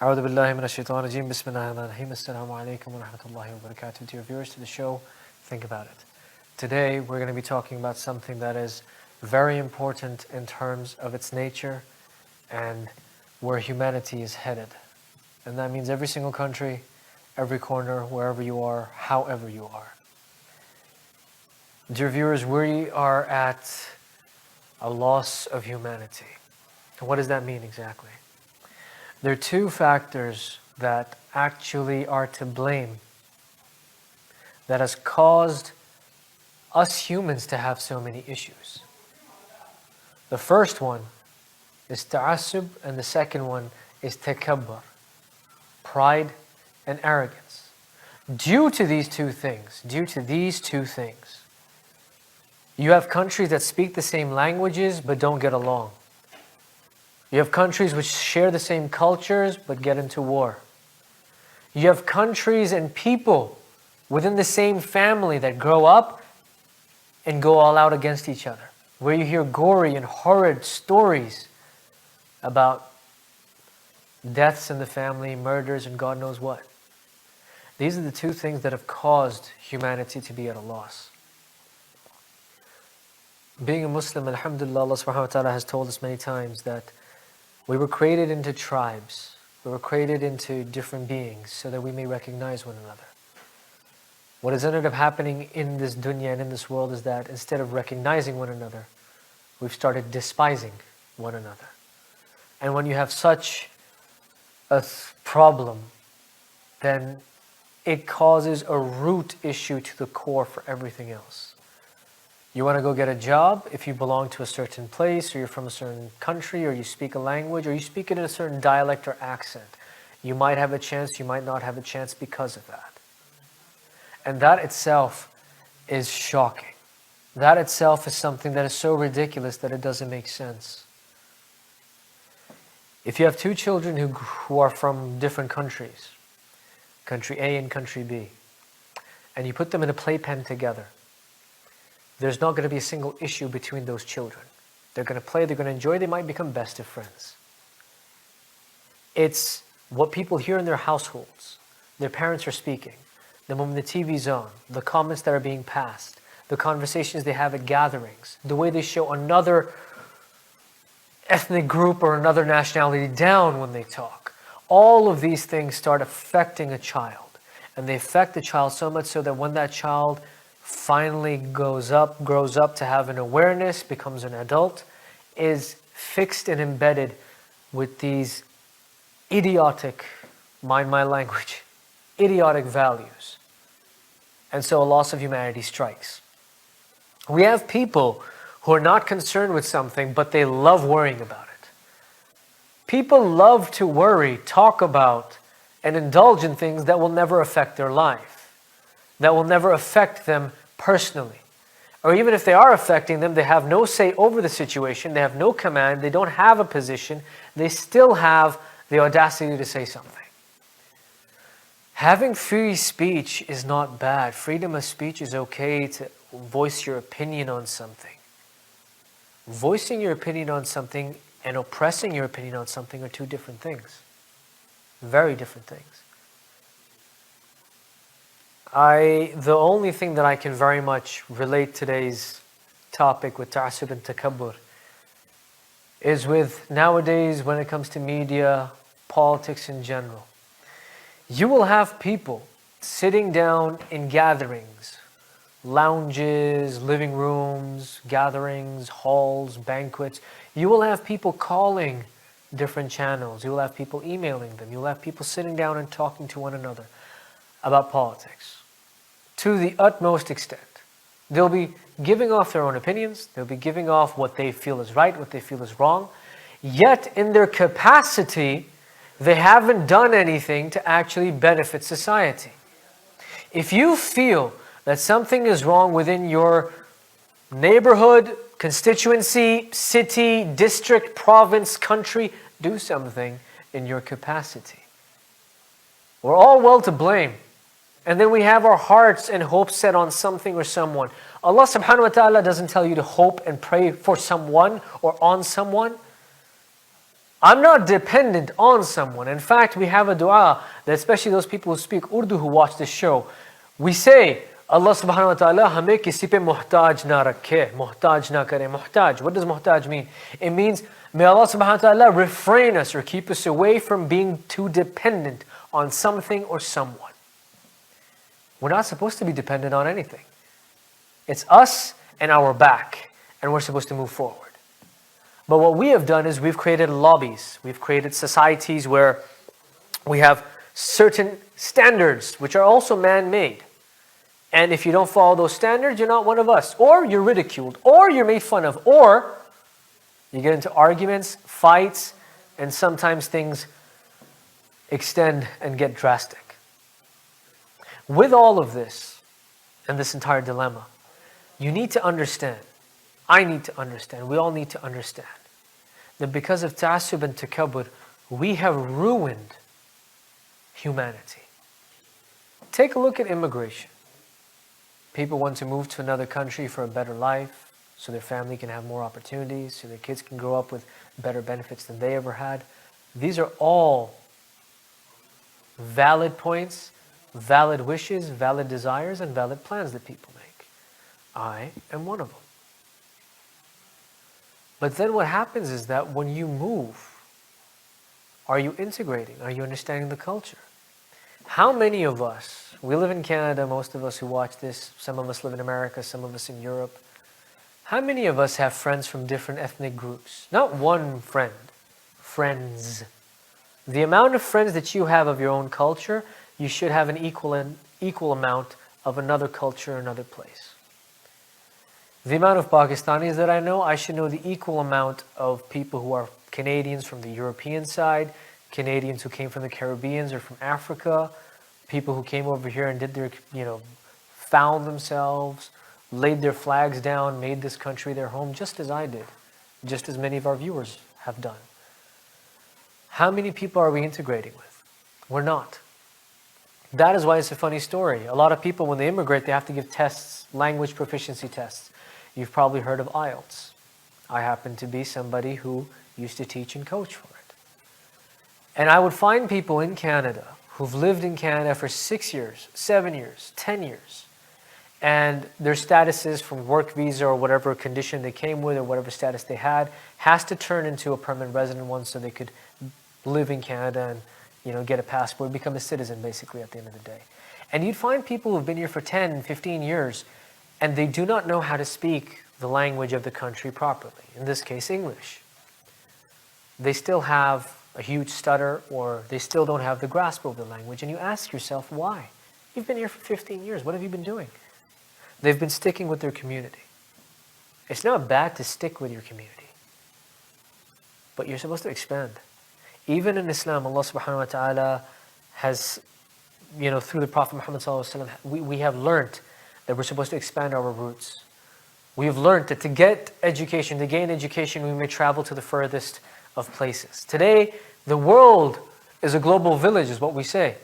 أعوذ بالله من الشيطان الرجيم بسم الله الرحمن الرحيم Assalamu alaikum wa rahmatullahi wa barakatuh. To your viewers, to the show, think about it. Today we're going to be talking about something that is very important in terms of its nature and where humanity is headed. And that means every single country, every corner, wherever you are, however you are. Dear viewers, we are at a loss of humanity. And what does that mean exactly? There are two factors that actually are to blame that has caused us humans to have so many issues. The first one is ta'assub, and the second one is takabbur, pride and arrogance. Due to these two things, you have countries that speak the same languages but don't get along. You have countries which share the same cultures but get into war. You have countries and people within the same family that grow up and go all out against each other, where you hear gory and horrid stories about deaths in the family, murders, and God knows what. These are the two things that have caused humanity to be at a loss. Being a Muslim, alhamdulillah, Allah subhanahu wa ta'ala has told us many times that we were created into tribes. We were created into different beings so that we may recognize one another. What has ended up happening in this dunya and in this world is that instead of recognizing one another, we've started despising one another. And when you have such a problem, then it causes a root issue to the core for everything else. You want to go get a job, if you belong to a certain place, or you're from a certain country, or you speak a language, or you speak it in a certain dialect or accent, you might have a chance, you might not have a chance because of that. And that itself is shocking. That itself is something that is so ridiculous that it doesn't make sense. If you have two children who are from different countries, country A and country B, and you put them in a playpen together, there's not going to be a single issue between those children. They're going to play, they're going to enjoy, they might become best of friends. It's what people hear in their households. Their parents are speaking. The moment the TV's on, the comments that are being passed, the conversations they have at gatherings, the way they show another ethnic group or another nationality down when they talk. All of these things start affecting a child. And they affect the child so much so that when that child finally grows up to have an awareness, becomes an adult, is fixed and embedded with these idiotic, mind my language, idiotic values. And so a loss of humanity strikes. We have people who are not concerned with something, but they love worrying about it. People love to worry, talk about, and indulge in things that will never affect their life, that will never affect them personally. Or even if they are affecting them, they have no say over the situation, they have no command, they don't have a position, they still have the audacity to say something. Having free speech is not bad. Freedom of speech is okay to voice your opinion on something. Voicing your opinion on something and oppressing your opinion on something are two different things. Very different things. The only thing that I can very much relate today's topic with ta'assub and takabbur is with nowadays when it comes to media, politics in general. You will have people sitting down in gatherings, lounges, living rooms, gatherings, halls, banquets. You will have people calling different channels. You will have people emailing them. You will have people sitting down and talking to one another about politics to the utmost extent. They'll be giving off their own opinions. They'll be giving off what they feel is right, what they feel is wrong. Yet in their capacity, they haven't done anything to actually benefit society. If you feel that something is wrong within your neighborhood, constituency, city, district, province, country, do something in your capacity. We're all well to blame. And then we have our hearts and hopes set on something or someone. Allah subhanahu wa ta'ala doesn't tell you to hope and pray for someone or on someone. I'm not dependent on someone. In fact, we have a dua that especially those people who speak Urdu who watch this show, we say, Allah subhanahu wa ta'ala hame kisi pe muhtaj na rakhe, muhtaj na kare. Muhtaj, what does muhtaj mean? It means, may Allah subhanahu wa ta'ala refrain us or keep us away from being too dependent on something or someone. We're not supposed to be dependent on anything. It's us and our back, and we're supposed to move forward. But what we have done is we've created lobbies, we've created societies where we have certain standards which are also man-made. And if you don't follow those standards, you're not one of us. Or you're ridiculed, or you're made fun of, or you get into arguments, fights, and sometimes things extend and get drastic. With all of this and this entire dilemma, you need to understand, I need to understand, we all need to understand that because of ta'assub and takabbur, we have ruined humanity. Take a look at immigration. People want to move to another country for a better life, so their family can have more opportunities, so their kids can grow up with better benefits than they ever had. These are all valid points, valid wishes, valid desires, and valid plans that people make. I am one of them. But then what happens is that when you move, are you integrating? Are you understanding the culture? How many of us, we live in Canada, most of us who watch this, some of us live in America, some of us in Europe. How many of us have friends from different ethnic groups? Not one friend, friends. The amount of friends that you have of your own culture, you should have an equal amount of another culture, another place. The amount of Pakistanis that I know, I should know the equal amount of people who are Canadians from the European side, Canadians who came from the Caribbean or from Africa, people who came over here and did their, found themselves, laid their flags down, made this country their home, just as I did, just as many of our viewers have done. How many people are we integrating with? We're not. That is why it's a funny story. A lot of people, when they immigrate, they have to give tests, language proficiency tests. You've probably heard of IELTS. I happen to be somebody who used to teach and coach for it. And I would find people in Canada who've lived in Canada for 6 years, 7 years, 10 years, and their statuses from work visa or whatever condition they came with or whatever status they had has to turn into a permanent resident one so they could live in Canada and get a passport, become a citizen basically at the end of the day. And you'd find people who've been here for 10, 15 years and they do not know how to speak the language of the country properly, in this case English. They still have a huge stutter or they still don't have the grasp of the language, and you ask yourself why? You've been here for 15 years, what have you been doing? They've been sticking with their community. It's not bad to stick with your community, but you're supposed to expand. Even in Islam, Allah subhanahu wa ta'ala has, through the Prophet Muhammad sallallahu alaihi wasallam, we have learnt that we're supposed to expand our roots. We have learnt that to get education, to gain education, we may travel to the furthest of places. Today, the world is a global village, is what we say.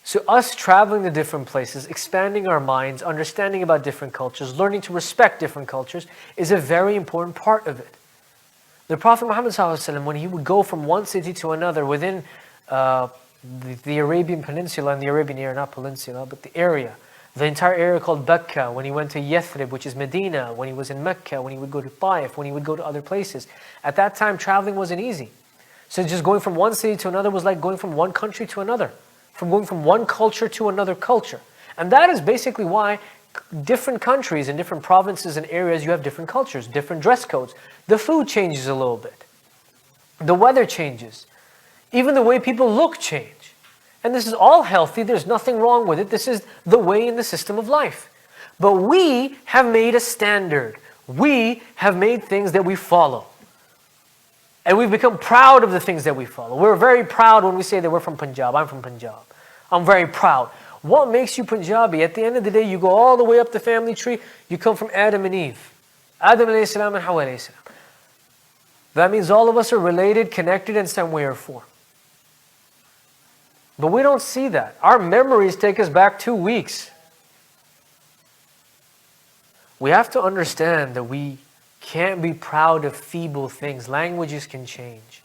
So us traveling to different places, expanding our minds, understanding about different cultures, learning to respect different cultures is a very important part of it. The Prophet Muhammad ﷺ, when he would go from one city to another within the Arabian Peninsula and the Arabian area, not peninsula, but the area, the entire area called Mecca, when he went to Yathrib, which is Medina, when he was in Mecca, when he would go to Taif, when he would go to other places. At that time, traveling wasn't easy. So just going from one city to another was like going from one country to another, from going from one culture to another culture. And that is basically why different countries and different provinces and areas, you have different cultures, different dress codes. The food changes a little bit. The weather changes. Even the way people look change. And this is all healthy. There's nothing wrong with it. This is the way in the system of life. But we have made a standard. We have made things that we follow. And we've become proud of the things that we follow. We're very proud when we say that we're from Punjab. I'm from Punjab. I'm very proud. What makes you Punjabi? At the end of the day, you go all the way up the family tree. You come from Adam and Eve. Adam alayhi salam and Hawa alayhi salam. That means all of us are related, connected in some way or form. But we don't see that. Our memories take us back 2 weeks. We have to understand that we can't be proud of feeble things. Languages can change.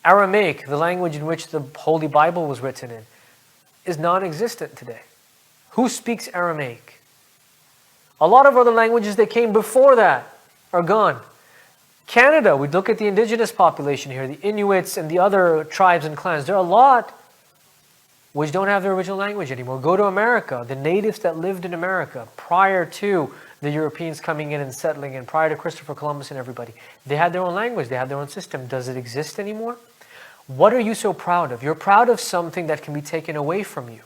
Aramaic, the language in which the Holy Bible was written in, is non-existent today. Who speaks Aramaic? A lot of other languages that came before that are gone. Canada, we look at the indigenous population here, the Inuits and the other tribes and clans. There are a lot which don't have their original language anymore. Go to America, the natives that lived in America prior to the Europeans coming in and settling in, prior to Christopher Columbus and everybody. They had their own language, they had their own system. Does it exist anymore? What are you so proud of? You're proud of something that can be taken away from you.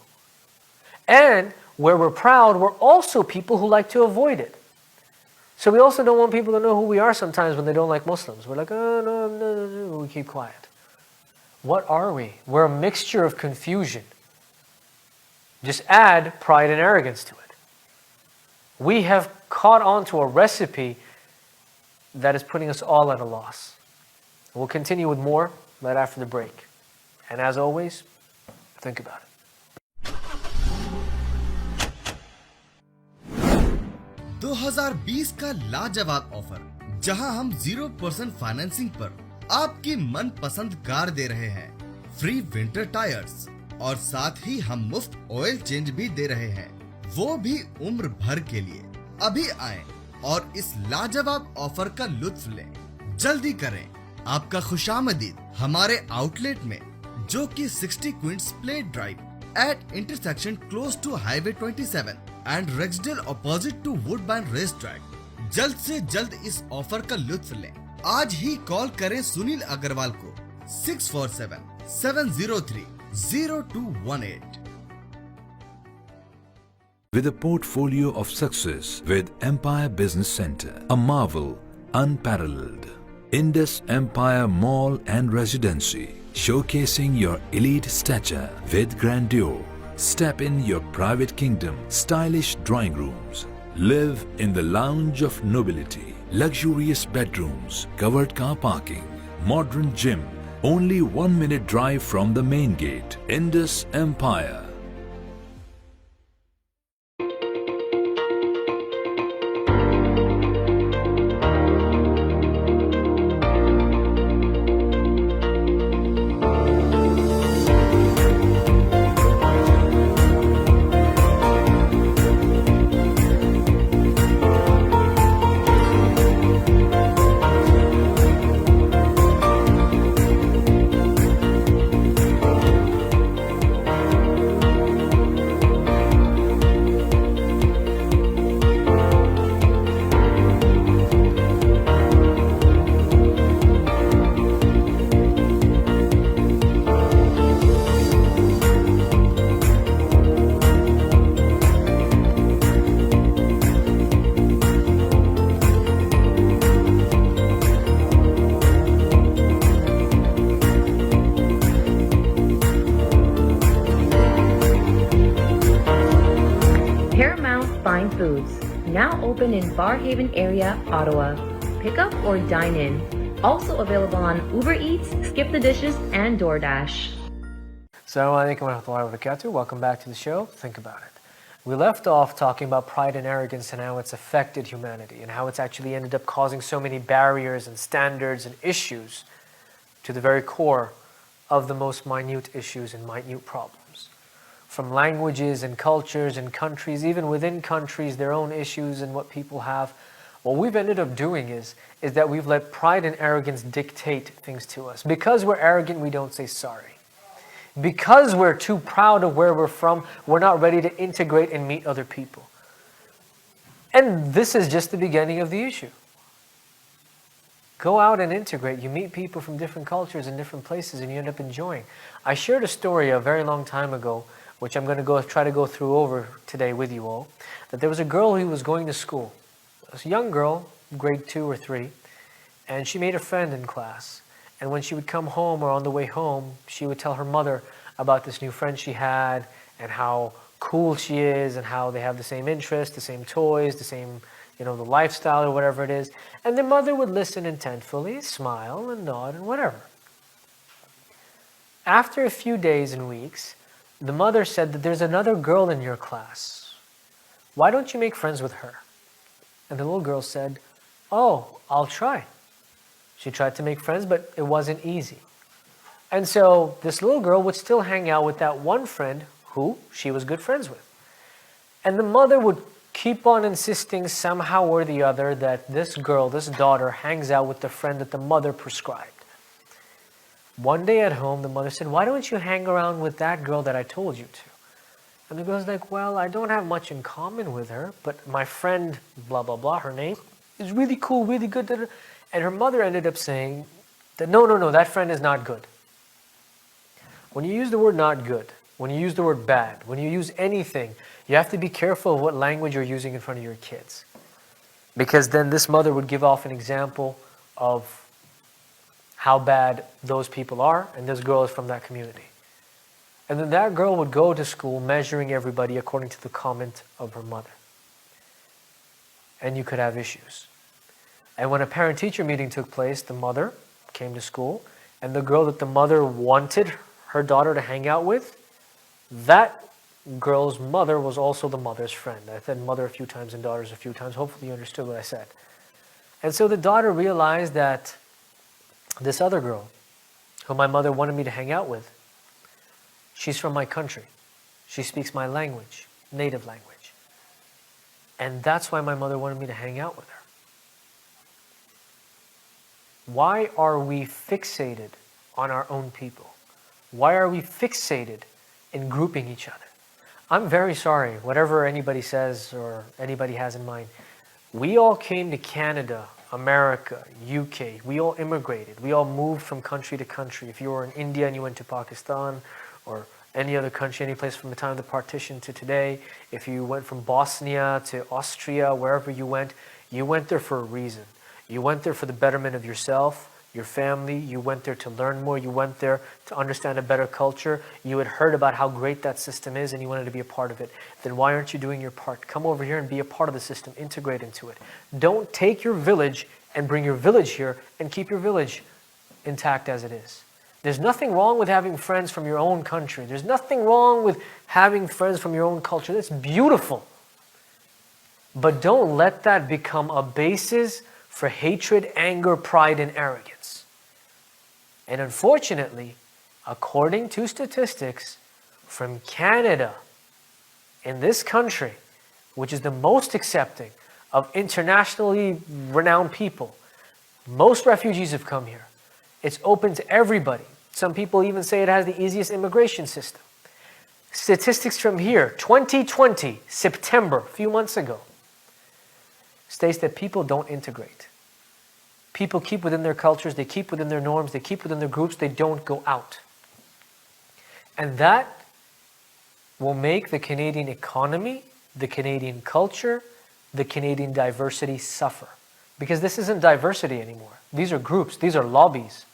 And where we're proud, we're also people who like to avoid it. So we also don't want people to know who we are sometimes when they don't like Muslims. We're like, oh, no, we keep quiet. What are we? We're a mixture of confusion. Just add pride and arrogance to it. We have caught on to a recipe that is putting us all at a loss. We'll continue with more right after the break. And as always, think about it. 2020 का लाजवाब offer जहां हम 0% financing पर आपकी मनपसंद car दे रहे हैं, free winter tyres और साथ ही हम मुफ्त ऑयल चेंज भी दे रहे हैं, वो भी उम्र भर के लिए। अभी आएं और इस लाजवाब ऑफर का लुत्फ लें। जल्दी करें, आपका खुशामदीद हमारे आउटलेट में, जो कि 60 Queens Plate Drive at intersection close to highway 27 and Rexdale opposite to Woodbine race track. जल्द से जल्द इस ऑफर का लुत्फ लें। आज ही कॉल करें सुनील अग्रवाल को 647-703-0218। With a portfolio of success with Empire Business Center, a marvel unparalleled. Indus Empire Mall and Residency, showcasing your elite stature with grandeur. Step in your private kingdom, stylish drawing rooms. Live in the lounge of nobility, luxurious bedrooms, covered car parking, modern gym. Only 1 minute drive from the main gate. Indus Empire. Fine Foods, now open in Barhaven area, Ottawa. Pick up or dine in. Also available on Uber Eats, Skip the Dishes, and DoorDash. Assalamu alaikum wa rahmatullahi wa barakatuh. Welcome back to the show. Think about it. We left off talking about pride and arrogance and how it's affected humanity and how it's actually ended up causing so many barriers and standards and issues to the very core of the most minute issues and minute problems. From languages and cultures and countries, even within countries, their own issues and what people have. What we've ended up doing is that we've let pride and arrogance dictate things to us. Because we're arrogant, we don't say sorry. Because we're too proud of where we're from, we're not ready to integrate and meet other people. And this is just the beginning of the issue. Go out and integrate. You meet people from different cultures and different places and you end up enjoying. I shared a story a very long time ago, which I'm going to try to go through over today with you all, that there was a girl who was going to school. It was a young girl, grade 2 or 3, and she made a friend in class. And when she would come home or on the way home, she would tell her mother about this new friend she had and how cool she is and how they have the same interests, the same toys, the same, the lifestyle or whatever it is. And the mother would listen intentfully, smile and nod and whatever. After a few days and weeks, the mother said that there's another girl in your class. Why don't you make friends with her? And the little girl said, oh, I'll try. She tried to make friends, but it wasn't easy. And so this little girl would still hang out with that one friend who she was good friends with. And the mother would keep on insisting somehow or the other that this girl, this daughter, hangs out with the friend that the mother prescribed. One day at home, the mother said, "Why don't you hang around with that girl that I told you to?" And the girl's like, "Well, I don't have much in common with her, but my friend, blah, blah, blah, her name, is really cool, really good." And her mother ended up saying that, no, that friend is not good. When you use the word not good, when you use the word bad, when you use anything, you have to be careful of what language you're using in front of your kids. Because then this mother would give off an example of how bad those people are, and this girl is from that community. And then that girl would go to school measuring everybody according to the comment of her mother. And you could have issues. And when a parent-teacher meeting took place, the mother came to school, and the girl that the mother wanted her daughter to hang out with, that girl's mother was also the mother's friend. I said mother a few times and daughters a few times. Hopefully you understood what I said. And so the daughter realized that this other girl, who my mother wanted me to hang out with, she's from my country. She speaks my language, native language. And that's why my mother wanted me to hang out with her. Why are we fixated on our own people? Why are we fixated in grouping each other? I'm very sorry, whatever anybody says or anybody has in mind. We all came to Canada, America, UK. We all immigrated. We all moved from country to country. If you were in India and you went to Pakistan, or any other country, any place from the time of the partition to today, if you went from Bosnia to Austria, wherever you went there for a reason. You went there for the betterment of yourself, your family. You went there to learn more. You went there to understand a better culture. You had heard about how great that system is and you wanted to be a part of it. Then why aren't you doing your part? Come over here and be a part of the system. Integrate into it. Don't take your village and bring your village here and keep your village intact as it is. There's nothing wrong with having friends from your own country. There's nothing wrong with having friends from your own culture. That's beautiful. But don't let that become a basis for hatred, anger, pride, and arrogance. And unfortunately, according to statistics from Canada, in this country, which is the most accepting of internationally renowned people, most refugees have come here. It's open to everybody. Some people even say it has the easiest immigration system. Statistics from here, 2020, September, a few months ago, states that people don't integrate. People keep within their cultures, they keep within their norms, they keep within their groups, they don't go out. And that will make the Canadian economy, the Canadian culture, the Canadian diversity suffer. Because this isn't diversity anymore. These are groups, these are lobbies.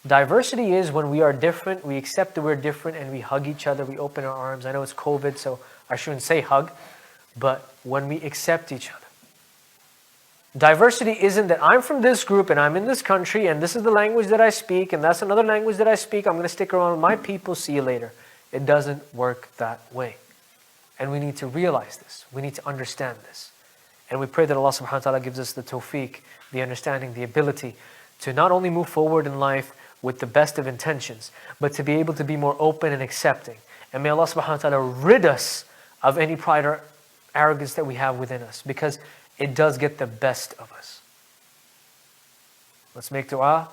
Diversity is when we are different, we accept that we're different, and we hug each other, we open our arms. I know it's COVID, so I shouldn't say hug, but when we accept each other. Diversity isn't that I'm from this group and I'm in this country and this is the language that I speak and that's another language that I speak. I'm going to stick around with my people, see you later. It doesn't work that way. And we need to realize this. We need to understand this. And we pray that Allah subhanahu wa ta'ala gives us the tawfiq, the understanding, the ability to not only move forward in life with the best of intentions, but to be able to be more open and accepting. And may Allah subhanahu wa ta'ala rid us of any pride or arrogance that we have within us, because it does get the best of us. Let's make dua.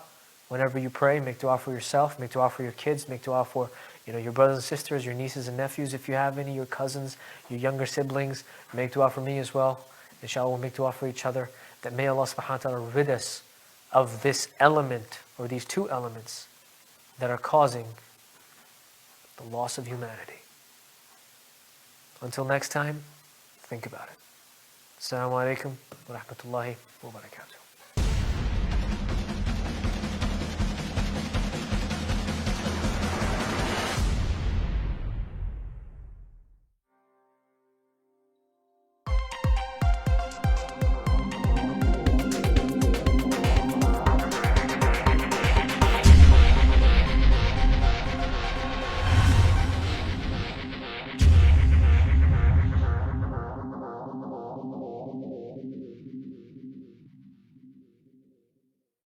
Whenever you pray, make dua for yourself, make dua for your kids, make dua for your brothers and sisters, your nieces and nephews if you have any, your cousins, your younger siblings. Make dua for me as well. Inshallah, we'll make dua for each other, that may Allah subhanahu wa ta'ala rid us of this element, or these two elements that are causing the loss of humanity. Until next time, think about it. Assalamu alaikum wa rahmatullahi wa barakatuh.